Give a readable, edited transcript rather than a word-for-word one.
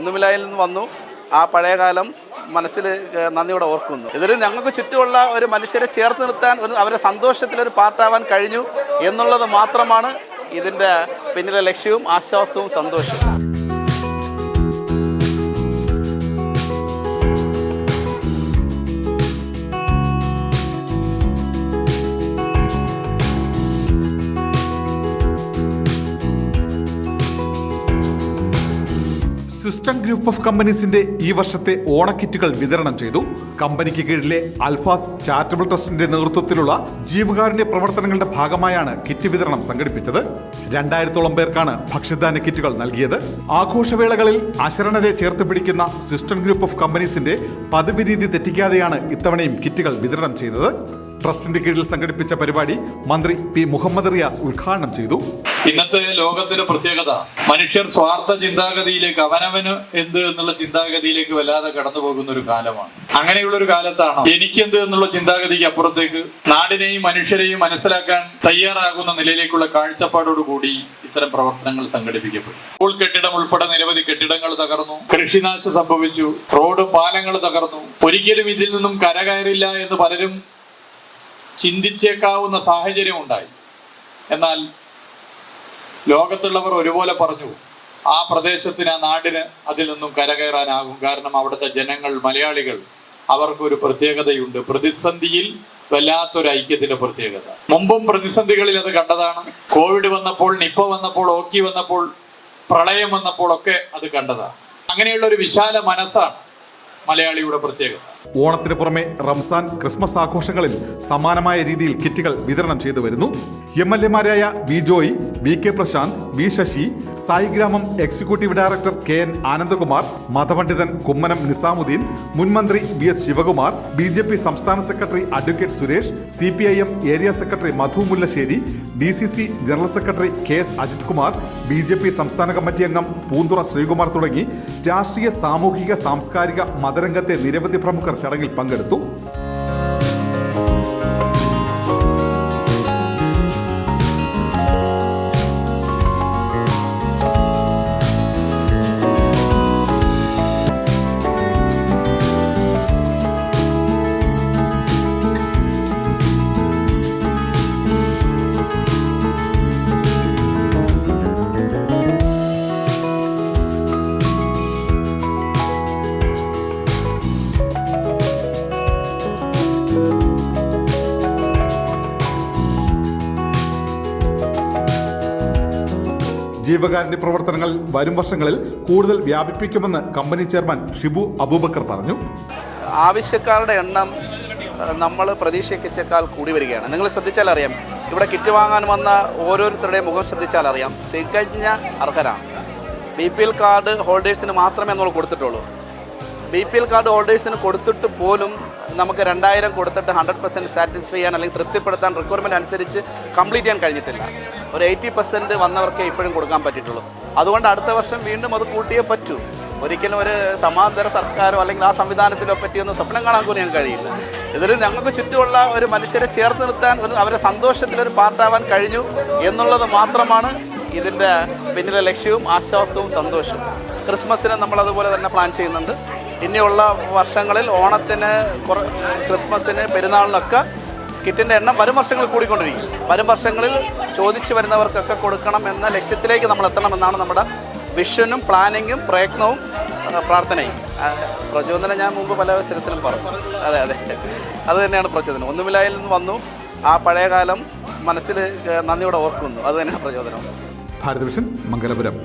ഒന്നുമില്ലായ്മയിൽ നിന്ന് വന്നു. ആ പഴയകാലം മനസ്സിൽ നന്ദിയോടെ ഓർക്കുന്നു. ഇതിൽ ഞങ്ങൾക്ക് ചുറ്റുമുള്ള ഒരു മനുഷ്യരെ ചേർത്ത് നിർത്താൻ, അവരുടെ സന്തോഷത്തിലൊരു പാർട്ടാവാൻ കഴിഞ്ഞു എന്നുള്ളത് മാത്രമാണ് ഇതിൻ്റെ പിന്നിലെ ലക്ഷ്യവും ആശ്വാസവും സന്തോഷവും. സിസ്റ്റം ഗ്രൂപ്പ് ഓഫ് കമ്പനീസിന്റെ ഈ വർഷത്തെ ഓണക്കിറ്റുകൾ വിതരണം ചെയ്തു. കമ്പനിക്ക് കീഴിലെ അൽഫാസ് ചാരിറ്റബിൾ ട്രസ്റ്റിന്റെ നേതൃത്വത്തിലുള്ള ജീവകാരുണ്യ പ്രവർത്തനങ്ങളുടെ ഭാഗമായാണ് കിറ്റ് വിതരണം സംഘടിപ്പിച്ചത്. 2000-ഓളം പേർക്കാണ് ഭക്ഷ്യധാന്യ കിറ്റുകൾ നൽകിയത്. ആഘോഷവേളകളിൽ അശരണരെ ചേർത്ത് പിടിക്കുന്ന സിസ്റ്റം ഗ്രൂപ്പ് ഓഫ് കമ്പനീസിന്റെ പതിവ് രീതി തെറ്റിക്കാതെയാണ് ഇത്തവണയും കിറ്റുകൾ വിതരണം ചെയ്തത്. ട്രസ്റ്റിന്റെ കീഴിൽ സംഘടിപ്പിച്ച പരിപാടി മന്ത്രി പി മുഹമ്മദ് റിയാസ് ഉദ്ഘാടനം ചെയ്തു. ഇന്നത്തെ ലോകത്തിന്റെ പ്രത്യേകത മനുഷ്യർ സ്വാർത്ഥ ചിന്താഗതിയിലേക്ക്, അവനവന് എന്ത് എന്നുള്ള ചിന്താഗതിയിലേക്ക് വല്ലാതെ കടന്നു പോകുന്ന ഒരു കാലമാണ്. അങ്ങനെയുള്ള ഒരു കാലത്താണ് എനിക്കെന്ത് എന്നുള്ള ചിന്താഗതിക്ക് അപ്പുറത്തേക്ക് നാടിനെയും മനുഷ്യരെയും മനസ്സിലാക്കാൻ തയ്യാറാകുന്ന നിലയിലേക്കുള്ള കാഴ്ചപ്പാടോടുകൂടി ഇത്തരം പ്രവർത്തനങ്ങൾ സംഘടിപ്പിക്കപ്പെട്ടു. സ്കൂൾ കെട്ടിടം ഉൾപ്പെടെ നിരവധി കെട്ടിടങ്ങൾ തകർന്നു, കൃഷിനാശം സംഭവിച്ചു, റോഡും പാലങ്ങൾ തകർന്നു. ഒരിക്കലും ഇതിൽ നിന്നും കരകയറില്ല എന്ന് പലരും ചിന്തിച്ചേക്കാവുന്ന സാഹചര്യം ഉണ്ടായി. എന്നാൽ ലോകത്തുള്ളവർ ഒരുപോലെ പറഞ്ഞു, ആ പ്രദേശത്തിന്, ആ നാടിന് അതിൽ നിന്നും കരകയറാനാകും. കാരണം അവിടുത്തെ ജനങ്ങൾ, മലയാളികൾ, അവർക്കൊരു പ്രത്യേകതയുണ്ട്. പ്രതിസന്ധിയിൽ വല്ലാത്തൊരു ഐക്യത്തിന്റെ പ്രത്യേകത. മുമ്പും പ്രതിസന്ധികളിൽ അത് കണ്ടതാണ്. കോവിഡ് വന്നപ്പോൾ, നിപ്പ വന്നപ്പോൾ, ഓക്കി വന്നപ്പോൾ, പ്രളയം വന്നപ്പോൾ ഒക്കെ അത് കണ്ടതാണ്. അങ്ങനെയുള്ള ഒരു വിശാല മനസ്സാണ് മലയാളിയുടെ പ്രത്യേകത. ഓണത്തിന് പുറമെ റംസാൻ, ക്രിസ്മസ് ആഘോഷങ്ങളിൽ സമാനമായ രീതിയിൽ കിറ്റുകൾ വിതരണം ചെയ്തു വരുന്നു. MLA-മാരായ V Joy, V K Prashanth, V Sasi, Saigramam executive director KN Anandakumar, മതപണ്ഡിതൻ കുമ്മനം നിസാമുദ്ദീൻ, മുൻമന്ത്രി VS ശിവകുമാർ, BJP സംസ്ഥാന secretary advocate Suresh, CPIM area secretary Madhu Mullassery, DCC general secretary KS Ajith Kumar, BJP സംസ്ഥാന കമ്മിറ്റി അംഗം പൂന്തുറ ശ്രീകുമാർ തുടങ്ങി രാഷ്ട്രീയ, സാമൂഹിക, സാംസ്കാരിക, മതരംഗത്തെ നിരവധി പ്രമുഖർ ചടങ്ങിൽ പങ്കെടുത്തു. ജീവകാരുണ്യ പ്രവർത്തനങ്ങൾ വരും വർഷങ്ങളിൽ കൂടുതൽ വ്യാപിപ്പിക്കുമെന്ന് കമ്പനി ചെയർമാൻ ഷിബു അബൂബക്കർ പറഞ്ഞു. ആവശ്യക്കാരുടെ എണ്ണം നമ്മൾ പ്രതീക്ഷിച്ചേക്കാൾ കൂടി വരികയാണ്. നിങ്ങൾ ശ്രദ്ധിച്ചാൽ അറിയാം, ഇവിടെ കിറ്റ് വാങ്ങാൻ വന്ന ഓരോരുത്തരുടെയും മുഖം ശ്രദ്ധിച്ചാൽ അറിയാം, തികഞ്ഞ അർഹരാണ്. BPL കാർഡ് ഹോൾഡേഴ്സിന് മാത്രമേ നമ്മൾ കൊടുത്തിട്ടുള്ളൂ. BPL കാർഡ് ഹോൾഡേഴ്സിന് കൊടുത്തിട്ട് പോലും നമുക്ക് 2000 കൊടുത്തിട്ട് 100% സാറ്റിസ്ഫൈ ചെയ്യാൻ, അല്ലെങ്കിൽ തൃപ്തിപ്പെടുത്താൻ, റിക്വയർമെൻറ്റ് അനുസരിച്ച് കംപ്ലീറ്റ് ചെയ്യാൻ കഴിഞ്ഞിട്ടില്ല. ഒരു 80% വന്നവർക്കേ ഇപ്പോഴും കൊടുക്കാൻ പറ്റിയിട്ടുള്ളൂ. അതുകൊണ്ട് അടുത്ത വർഷം വീണ്ടും അത് കൂട്ടിയേ പറ്റൂ. ഒരിക്കലും ഒരു സമാന്തര സർക്കാരോ അല്ലെങ്കിൽ ആ സംവിധാനത്തിലോ പറ്റിയൊന്നും സ്വപ്നം കാണാൻ പോലും ഞങ്ങൾക്ക് കഴിയില്ല. ഇതിൽ ഞങ്ങൾക്ക് ചുറ്റുമുള്ള ഒരു മനുഷ്യരെ ചേർത്ത് നിർത്താൻ, അവരുടെ സന്തോഷത്തിലൊരു പാർട്ടാവാൻ കഴിഞ്ഞു എന്നുള്ളത് മാത്രമാണ് ഇതിൻ്റെ പിന്നിലെ ലക്ഷ്യവും ആശ്വാസവും സന്തോഷവും. ക്രിസ്മസിന് നമ്മളതുപോലെ തന്നെ പ്ലാൻ ചെയ്യുന്നുണ്ട്. ഇനിയുള്ള വർഷങ്ങളിൽ ഓണത്തിന്, ക്രിസ്മസിന്, പെരുന്നാളിനൊക്കെ കിറ്റിൻ്റെ എണ്ണം വരും വർഷങ്ങളിൽ കൂടിക്കൊണ്ടിരിക്കും. വരും വർഷങ്ങളിൽ ചോദിച്ചു വരുന്നവർക്കൊക്കെ കൊടുക്കണം എന്ന ലക്ഷ്യത്തിലേക്ക് നമ്മൾ എത്തണമെന്നാണ് നമ്മുടെ വിഷനും പ്ലാനിങ്ങും പ്രയത്നവും പ്രാർത്ഥനയും. പ്രചോദനം ഞാൻ മുമ്പ് പല അവസരത്തിലും പറഞ്ഞു. അതെ, അത് തന്നെയാണ് പ്രചോദനം. ഒന്നുമില്ലായ്മയിൽ നിന്ന് വന്നു. ആ പഴയകാലം മനസ്സിൽ നന്ദിയോടെ ഓർക്കുന്നു. അത് തന്നെയാണ് പ്രചോദനം. ഭാരത് വിഷൻ, മംഗലപുരം.